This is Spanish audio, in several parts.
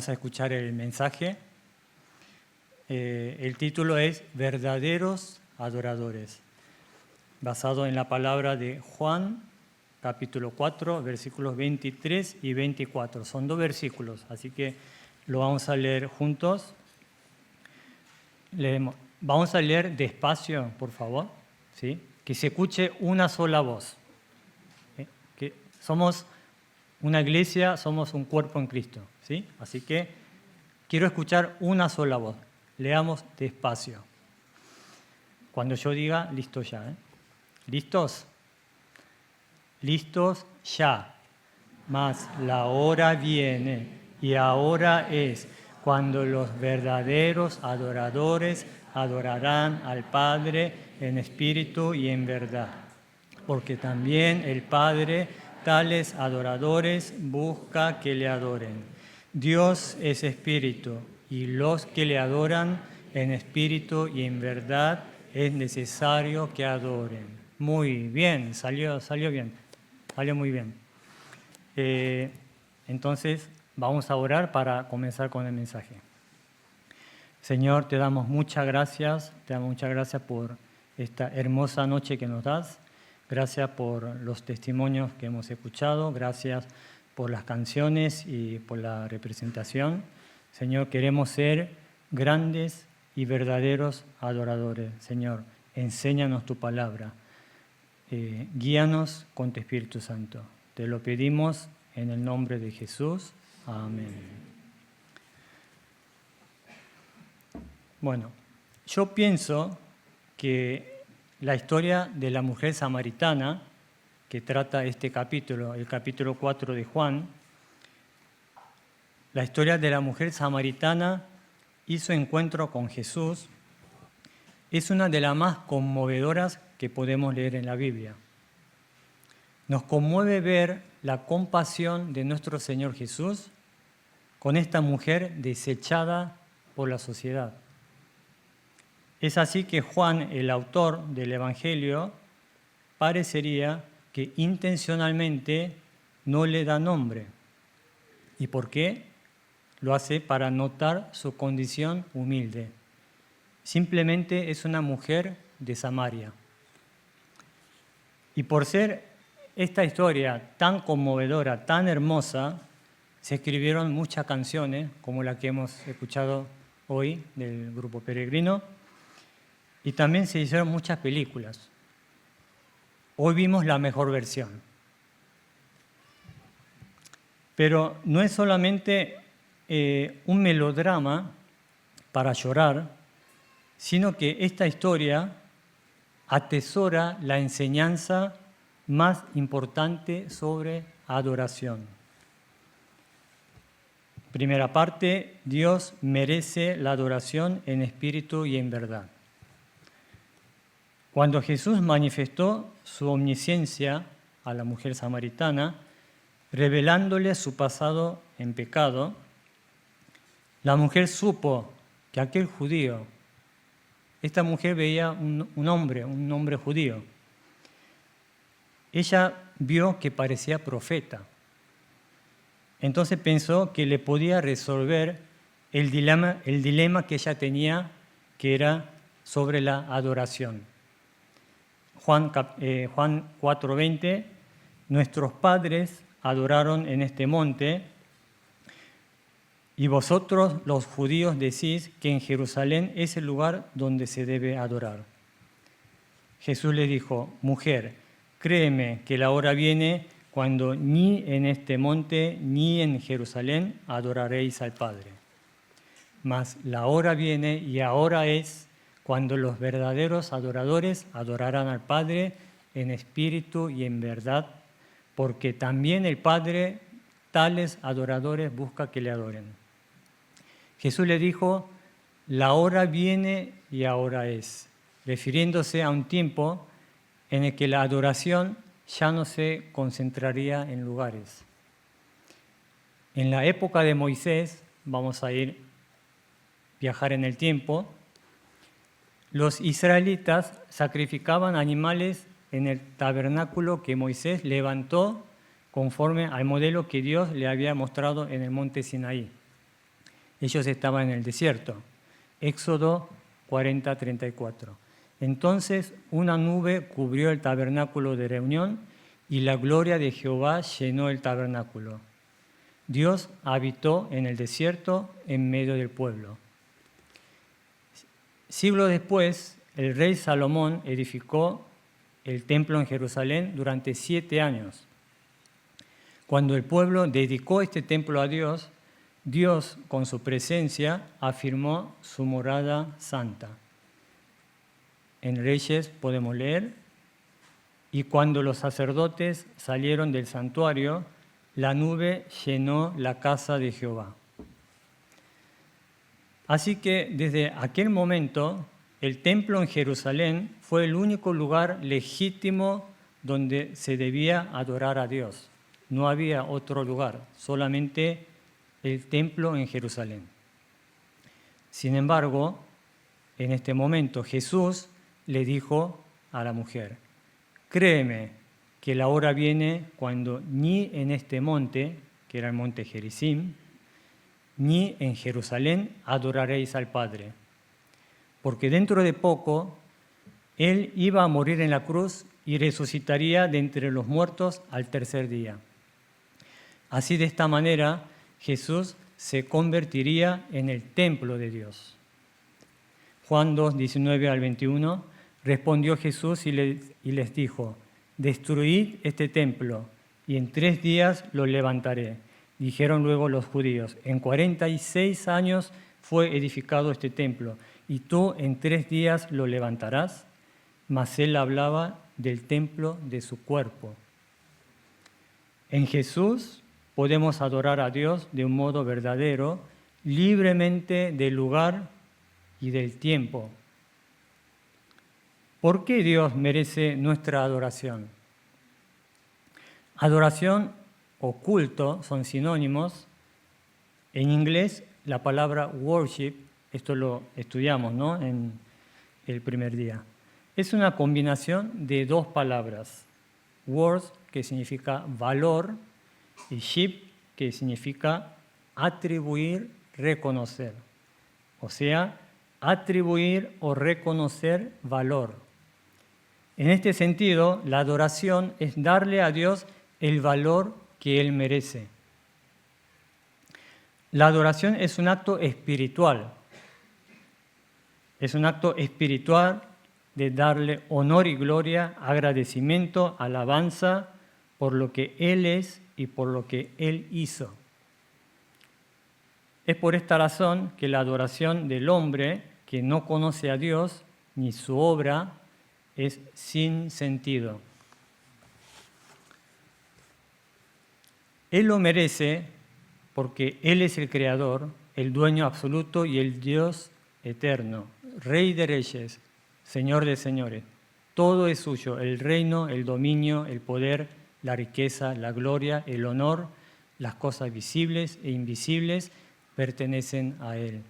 vamos a escuchar el mensaje. El título es Verdaderos Adoradores, basado en la palabra de Juan, capítulo 4, versículos 23 y 24. Son 2 versículos, así que lo vamos a leer juntos. Vamos a leer despacio, por favor, ¿sí? Que se escuche una sola voz. Que somos una iglesia, somos un cuerpo en Cristo, ¿sí? Así que quiero escuchar una sola voz. Leamos despacio. Cuando yo diga, listo ya. ¿Listos? Listos ya. Mas la hora viene y ahora es cuando los verdaderos adoradores adorarán al Padre en espíritu y en verdad. Porque también el Padre tales adoradores busca que le adoren. Dios es espíritu y los que le adoran en espíritu y en verdad es necesario que adoren. Muy bien, salió bien, salió muy bien. Entonces vamos a orar para comenzar con el mensaje. Señor, te damos muchas gracias por esta hermosa noche que nos das. Gracias por los testimonios que hemos escuchado, gracias por las canciones y por la representación. Señor, queremos ser grandes y verdaderos adoradores. Señor, enséñanos tu palabra, guíanos con tu Espíritu Santo. Te lo pedimos en el nombre de Jesús. Amén. Bueno, yo pienso que la historia de la mujer samaritana, que trata este capítulo, el capítulo 4 de Juan, la historia de la mujer samaritana y su encuentro con Jesús es una de las más conmovedoras que podemos leer en la Biblia. Nos conmueve ver la compasión de nuestro Señor Jesús con esta mujer desechada por la sociedad. Es así que Juan, el autor del Evangelio, parecería que intencionalmente no le da nombre. ¿Y por qué? Lo hace para notar su condición humilde. Simplemente es una mujer de Samaria. Y por ser esta historia tan conmovedora, tan hermosa, se escribieron muchas canciones, como la que hemos escuchado hoy del Grupo Peregrino, y también se hicieron muchas películas. Hoy vimos la mejor versión. Pero no es solamente un melodrama para llorar, sino que esta historia atesora la enseñanza más importante sobre adoración. Primera parte, Dios merece la adoración en espíritu y en verdad. Cuando Jesús manifestó su omnisciencia a la mujer samaritana, revelándole su pasado en pecado, la mujer supo que aquel judío, esta mujer veía un hombre judío. Ella vio que parecía profeta. Entonces pensó que le podía resolver el dilema que ella tenía, que era sobre la adoración. Juan 4:20, nuestros padres adoraron en este monte, y vosotros los judíos decís que en Jerusalén es el lugar donde se debe adorar. Jesús le dijo, mujer, créeme que la hora viene cuando ni en este monte ni en Jerusalén adoraréis al Padre. Mas la hora viene y ahora es cuando los verdaderos adoradores adorarán al Padre en espíritu y en verdad, porque también el Padre tales adoradores busca que le adoren. Jesús le dijo, la hora viene y ahora es, refiriéndose a un tiempo en el que la adoración ya no se concentraría en lugares. En la época de Moisés, vamos a viajar en el tiempo, los israelitas sacrificaban animales en el tabernáculo que Moisés levantó conforme al modelo que Dios le había mostrado en el monte Sinaí. Ellos estaban en el desierto. Éxodo 40:34. Entonces una nube cubrió el tabernáculo de reunión y la gloria de Jehová llenó el tabernáculo. Dios habitó en el desierto en medio del pueblo. Siglos después, el rey Salomón edificó el templo en Jerusalén durante 7 años. Cuando el pueblo dedicó este templo a Dios, Dios, con su presencia, afirmó su morada santa. En Reyes podemos leer: y cuando los sacerdotes salieron del santuario, la nube llenó la casa de Jehová. Así que desde aquel momento, el templo en Jerusalén fue el único lugar legítimo donde se debía adorar a Dios. No había otro lugar, solamente el templo en Jerusalén. Sin embargo, en este momento Jesús le dijo a la mujer: créeme que la hora viene cuando ni en este monte, que era el monte Gerizim, ni en Jerusalén adoraréis al Padre. Porque dentro de poco Él iba a morir en la cruz y resucitaría de entre los muertos al tercer día. Así, de esta manera, Jesús se convertiría en el templo de Dios. Juan 2, 19 al 21, respondió Jesús y les dijo: destruid este templo y en 3 días lo levantaré. Dijeron luego los judíos: en 46 años fue edificado este templo, y tú en 3 días lo levantarás. Mas él hablaba del templo de su cuerpo. En Jesús podemos adorar a Dios de un modo verdadero, libremente del lugar y del tiempo. ¿Por qué Dios merece nuestra adoración? Adoración o culto son sinónimos. En inglés, la palabra worship, esto lo estudiamos, ¿no?, en el primer día, es una combinación de 2 palabras. Worth, que significa valor, y ship, que significa atribuir, reconocer. O sea, atribuir o reconocer valor. En este sentido, la adoración es darle a Dios el valor que Él merece. La adoración es un acto espiritual. Es un acto espiritual de darle honor y gloria, agradecimiento, alabanza por lo que Él es y por lo que Él hizo. Es por esta razón que la adoración del hombre que no conoce a Dios ni su obra es sin sentido. Él lo merece porque Él es el Creador, el dueño absoluto y el Dios eterno, Rey de reyes, Señor de señores. Todo es suyo: el reino, el dominio, el poder, la riqueza, la gloria, el honor, las cosas visibles e invisibles pertenecen a Él.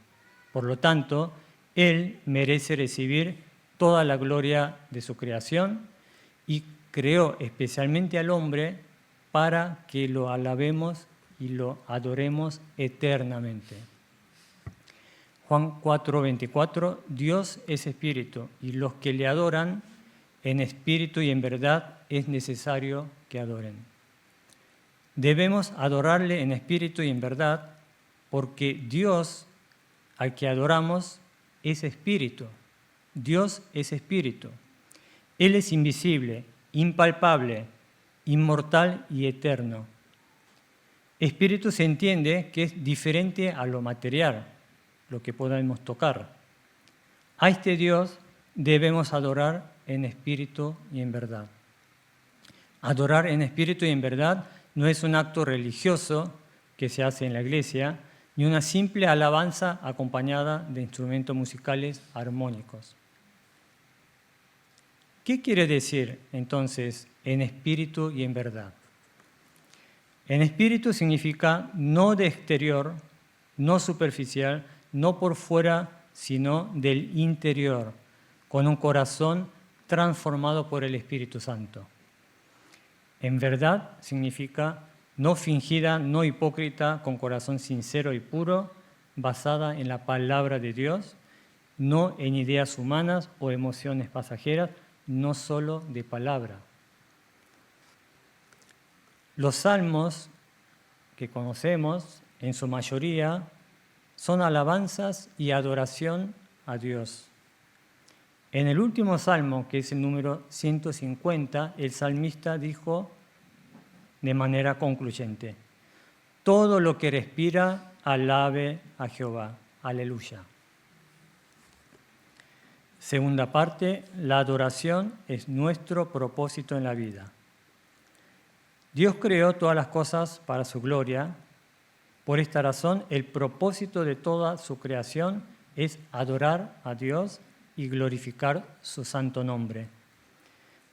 Por lo tanto, Él merece recibir toda la gloria de su creación y creó especialmente al hombre para que lo alabemos y lo adoremos eternamente. Juan 4:24, Dios es espíritu y los que le adoran en espíritu y en verdad es necesario que adoren. Debemos adorarle en espíritu y en verdad porque Dios al que adoramos es espíritu. Dios es espíritu. Él es invisible, impalpable, inmortal y eterno. Espíritu se entiende que es diferente a lo material, lo que podemos tocar. A este Dios debemos adorar en espíritu y en verdad. Adorar en espíritu y en verdad no es un acto religioso que se hace en la iglesia, ni una simple alabanza acompañada de instrumentos musicales armónicos. ¿Qué quiere decir entonces en espíritu y en verdad? En espíritu significa no de exterior, no superficial, no por fuera, sino del interior, con un corazón transformado por el Espíritu Santo. En verdad significa no fingida, no hipócrita, con corazón sincero y puro, basada en la palabra de Dios, no en ideas humanas o emociones pasajeras, no solo de palabra. Los salmos que conocemos, en su mayoría, son alabanzas y adoración a Dios. En el último salmo, que es el número 150, el salmista dijo de manera concluyente: todo lo que respira, alabe a Jehová. Aleluya. Segunda parte, la adoración es nuestro propósito en la vida. Dios creó todas las cosas para su gloria. Por esta razón, el propósito de toda su creación es adorar a Dios y glorificar su santo nombre.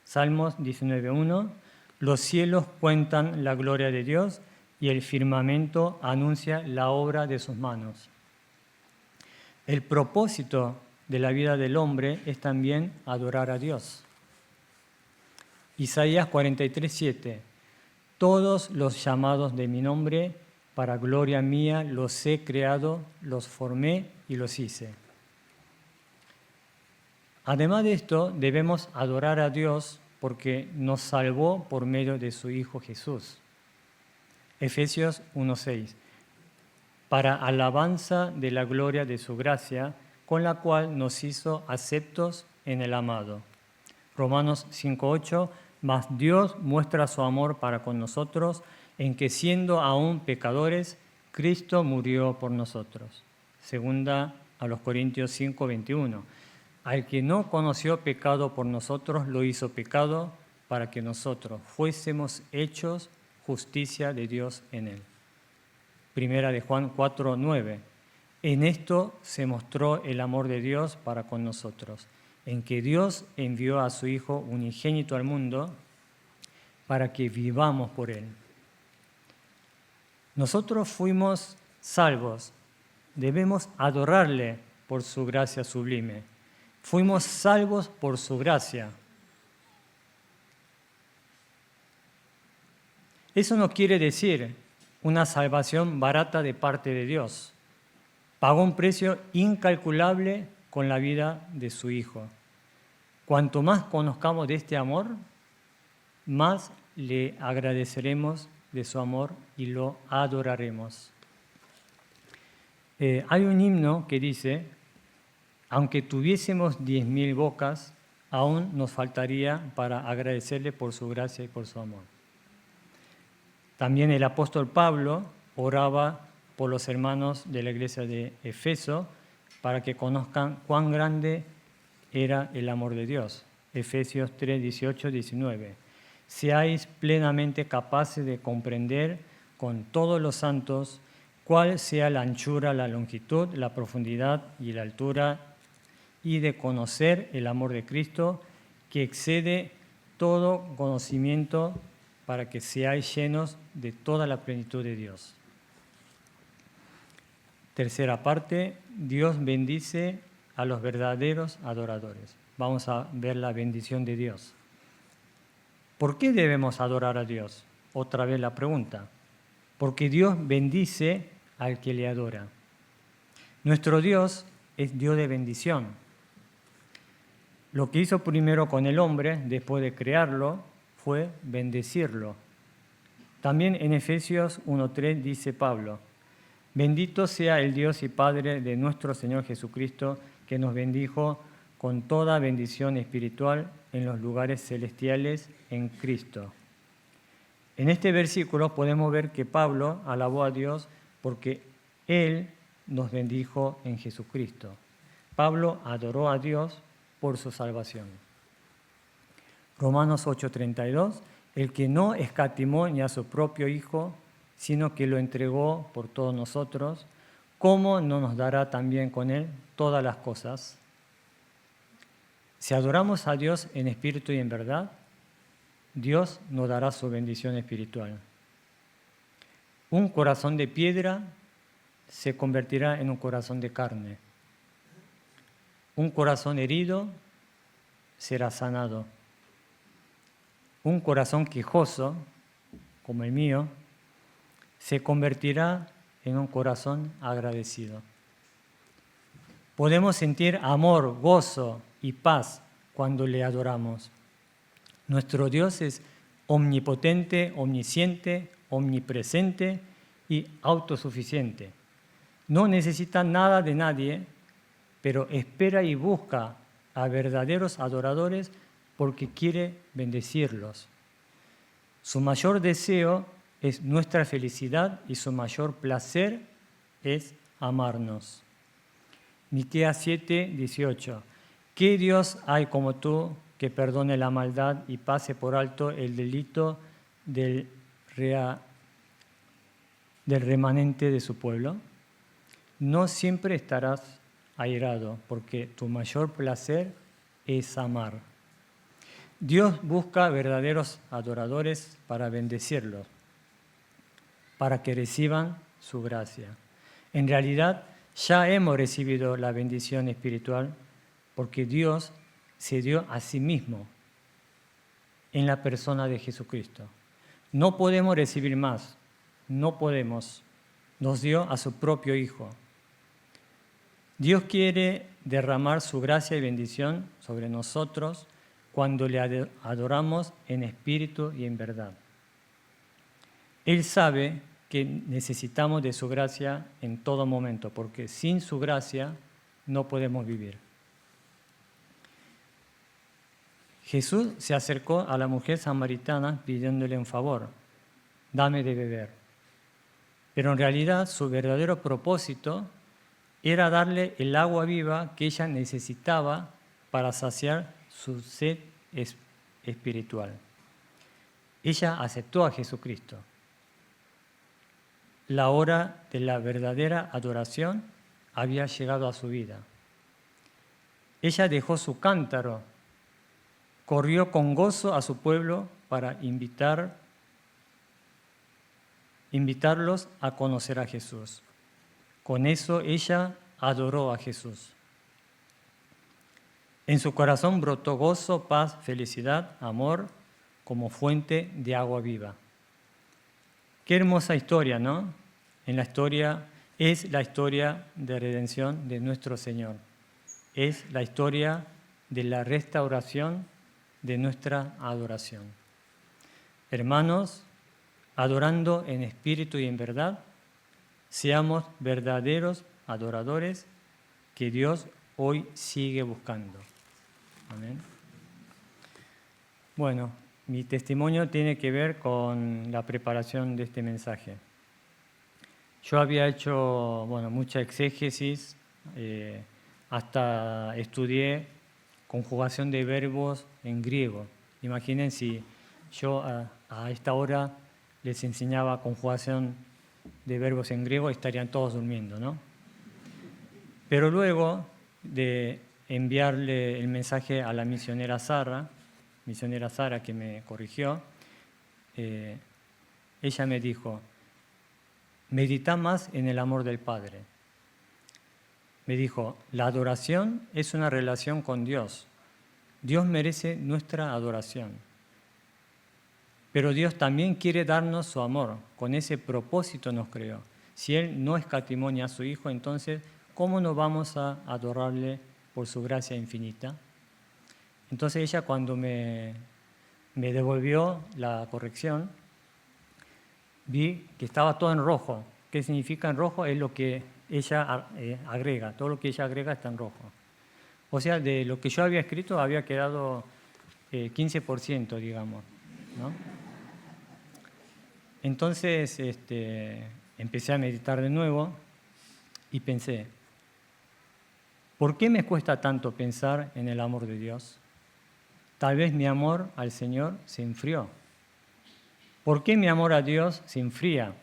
Salmos 19:1. Los cielos cuentan la gloria de Dios y el firmamento anuncia la obra de sus manos. El propósito de la vida del hombre es también adorar a Dios. Isaías 43:7. Todos los llamados de mi nombre, para gloria mía, los he creado, los formé y los hice. Además de esto, debemos adorar a Dios porque nos salvó por medio de su Hijo Jesús. Efesios 1:6. Para alabanza de la gloria de su gracia, con la cual nos hizo aceptos en el amado. Romanos 5:8. Mas Dios muestra su amor para con nosotros, en que siendo aún pecadores, Cristo murió por nosotros. Segunda a los Corintios 5:21. Al que no conoció pecado por nosotros, lo hizo pecado para que nosotros fuésemos hechos justicia de Dios en él. Primera de Juan 4:9. En esto se mostró el amor de Dios para con nosotros, en que Dios envió a su Hijo unigénito al mundo para que vivamos por Él. Nosotros fuimos salvos, debemos adorarle por su gracia sublime. Fuimos salvos por su gracia. Eso no quiere decir una salvación barata de parte de Dios. Pagó un precio incalculable con la vida de su Hijo. Cuanto más conozcamos de este amor, más le agradeceremos de su amor y lo adoraremos. Hay un himno que dice: aunque tuviésemos 10.000 bocas, aún nos faltaría para agradecerle por su gracia y por su amor. También el apóstol Pablo oraba por los hermanos de la iglesia de Efeso para que conozcan cuán grande era el amor de Dios. Efesios 3, 18, 19. Seáis plenamente capaces de comprender con todos los santos cuál sea la anchura, la longitud, la profundidad y la altura, y de conocer el amor de Cristo, que excede todo conocimiento, para que seáis llenos de toda la plenitud de Dios. Tercera parte, Dios bendice a los verdaderos adoradores. Vamos a ver la bendición de Dios. ¿Por qué debemos adorar a Dios? Otra vez la pregunta. Porque Dios bendice al que le adora. Nuestro Dios es Dios de bendición. Lo que hizo primero con el hombre, después de crearlo, fue bendecirlo. También en Efesios 1:3 dice Pablo: bendito sea el Dios y Padre de nuestro Señor Jesucristo, que nos bendijo con toda bendición espiritual en los lugares celestiales en Cristo. En este versículo podemos ver que Pablo alabó a Dios porque Él nos bendijo en Jesucristo. Pablo adoró a Dios por su salvación. Romanos 8:32, el que no escatimó ni a su propio Hijo, sino que lo entregó por todos nosotros, ¿cómo no nos dará también con Él todas las cosas? Si adoramos a Dios en espíritu y en verdad, Dios nos dará su bendición espiritual. Un corazón de piedra se convertirá en un corazón de carne. Un corazón herido será sanado. Un corazón quejoso, como el mío, se convertirá en un corazón agradecido. Podemos sentir amor, gozo y paz cuando le adoramos. Nuestro Dios es omnipotente, omnisciente, omnipresente y autosuficiente. No necesita nada de nadie, pero espera y busca a verdaderos adoradores porque quiere bendecirlos. Su mayor deseo es nuestra felicidad y su mayor placer es amarnos. Miqueas 7, 18. ¿Qué Dios hay como tú que perdone la maldad y pase por alto el delito del remanente de su pueblo? No siempre estarás airado, porque tu mayor placer es amar. Dios busca verdaderos adoradores para bendecirlos, para que reciban su gracia. En realidad, ya hemos recibido la bendición espiritual porque Dios se dio a sí mismo en la persona de Jesucristo. No podemos recibir más, no podemos. Nos dio a su propio Hijo. Dios quiere derramar su gracia y bendición sobre nosotros cuando le adoramos en espíritu y en verdad. Él sabe que necesitamos de su gracia en todo momento, porque sin su gracia no podemos vivir. Jesús se acercó a la mujer samaritana pidiéndole un favor: dame de beber. Pero en realidad su verdadero propósito era darle el agua viva que ella necesitaba para saciar su sed espiritual. Ella aceptó a Jesucristo. La hora de la verdadera adoración había llegado a su vida. Ella dejó su cántaro, corrió con gozo a su pueblo para invitarlos a conocer a Jesús. Con eso ella adoró a Jesús. En su corazón brotó gozo, paz, felicidad, amor, como fuente de agua viva. Qué hermosa historia, ¿no? Es la historia de redención de nuestro Señor. Es la historia de la restauración de nuestra adoración. Hermanos, adorando en espíritu y en verdad, seamos verdaderos adoradores que Dios hoy sigue buscando. Amén. Bueno, mi testimonio tiene que ver con la preparación de este mensaje. Yo había hecho mucha exégesis, hasta estudié conjugación de verbos en griego. Imaginen si yo a esta hora les enseñaba conjugación de verbos en griego, estarían todos durmiendo, ¿no? Pero luego de enviarle el mensaje a la misionera Sara que me corrigió, ella me dijo: medita más en el amor del Padre. Me dijo: la adoración es una relación con Dios. Dios merece nuestra adoración. Pero Dios también quiere darnos su amor. Con ese propósito nos creó. Si Él no escatimó a su Hijo, entonces, ¿cómo no vamos a adorarle por su gracia infinita? Entonces ella, cuando me devolvió la corrección, vi que estaba todo en rojo. ¿Qué significa en rojo? Es lo que ella agrega. Todo lo que ella agrega está en rojo. O sea, de lo que yo había escrito había quedado 15%, digamos, ¿no? Entonces empecé a meditar de nuevo y pensé: ¿por qué me cuesta tanto pensar en el amor de Dios? Tal vez mi amor al Señor se enfrió. ¿Por qué mi amor a Dios se enfría?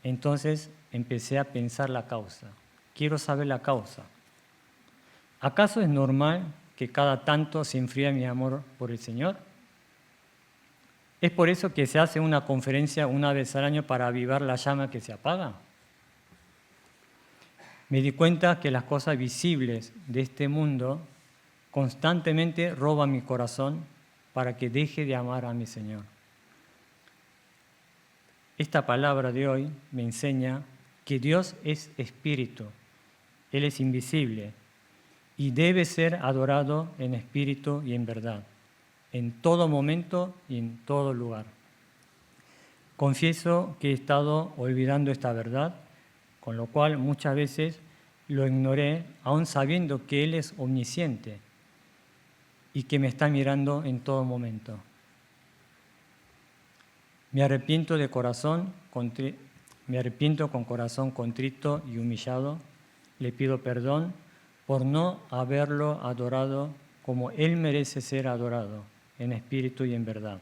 Entonces empecé a pensar la causa. Quiero saber la causa. ¿Acaso es normal que cada tanto se enfríe mi amor por el Señor? ¿Es por eso que se hace una conferencia una vez al año para avivar la llama que se apaga? Me di cuenta que las cosas visibles de este mundo constantemente roban mi corazón para que deje de amar a mi Señor. Esta palabra de hoy me enseña que Dios es espíritu Él es invisible y debe ser adorado en espíritu y en verdad, en todo momento y en todo lugar. Confieso que he estado olvidando esta verdad, con lo cual muchas veces lo ignoré, aun sabiendo que Él es omnisciente y que me está mirando en todo momento. Me arrepiento con corazón contrito y humillado. Le pido perdón por no haberlo adorado como Él merece ser adorado, en espíritu y en verdad.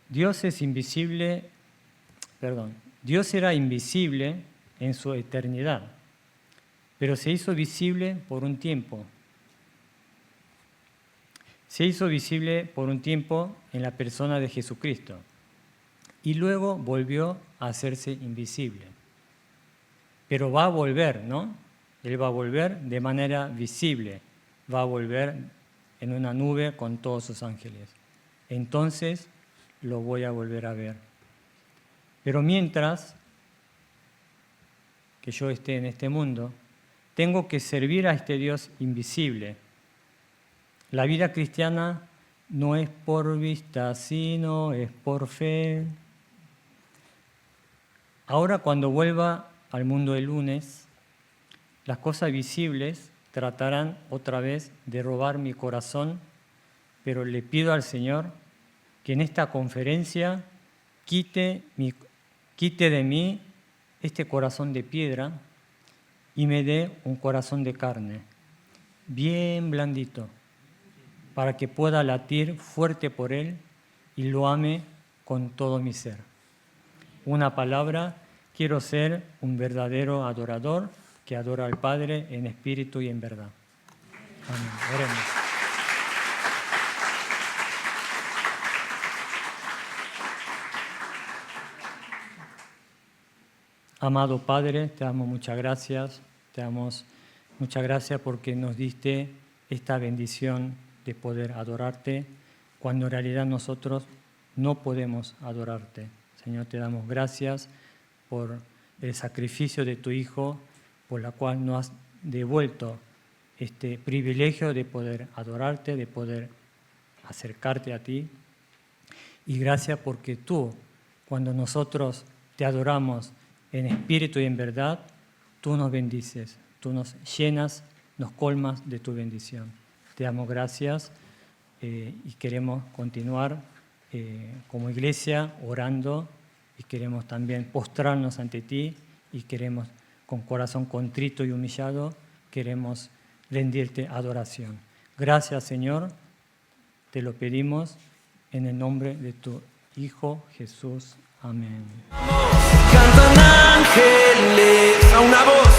Dios era invisible en su eternidad, pero se hizo visible por un tiempo. Se hizo visible por un tiempo en la persona de Jesucristo y luego volvió a hacerse invisible. Pero va a volver, ¿no? Él va a volver de manera visible, va a volver en una nube con todos sus ángeles. Entonces lo voy a volver a ver. Pero mientras que yo esté en este mundo, tengo que servir a este Dios invisible. La vida cristiana no es por vista, sino es por fe. Ahora, cuando vuelva al mundo el lunes, las cosas visibles tratarán otra vez de robar mi corazón, pero le pido al Señor que en esta conferencia quite de mí este corazón de piedra y me dé un corazón de carne, bien blandito, para que pueda latir fuerte por Él y lo ame con todo mi ser. Una palabra, quiero ser un verdadero adorador que adora al Padre en espíritu y en verdad. Amén. Oremos. Amado Padre, te damos muchas gracias. Te damos muchas gracias porque nos diste esta bendición de poder adorarte, cuando en realidad nosotros no podemos adorarte. Señor, te damos gracias por el sacrificio de tu Hijo, por la cual nos has devuelto este privilegio de poder adorarte, de poder acercarte a ti. Y gracias porque tú, cuando nosotros te adoramos en espíritu y en verdad, tú nos bendices, tú nos llenas, nos colmas de tu bendición. Te damos gracias y queremos continuar como iglesia orando y queremos también postrarnos ante ti y queremos con corazón contrito y humillado, queremos rendirte adoración. Gracias, Señor, te lo pedimos en el nombre de tu Hijo Jesús. Amén. Cantan ángeles a una voz.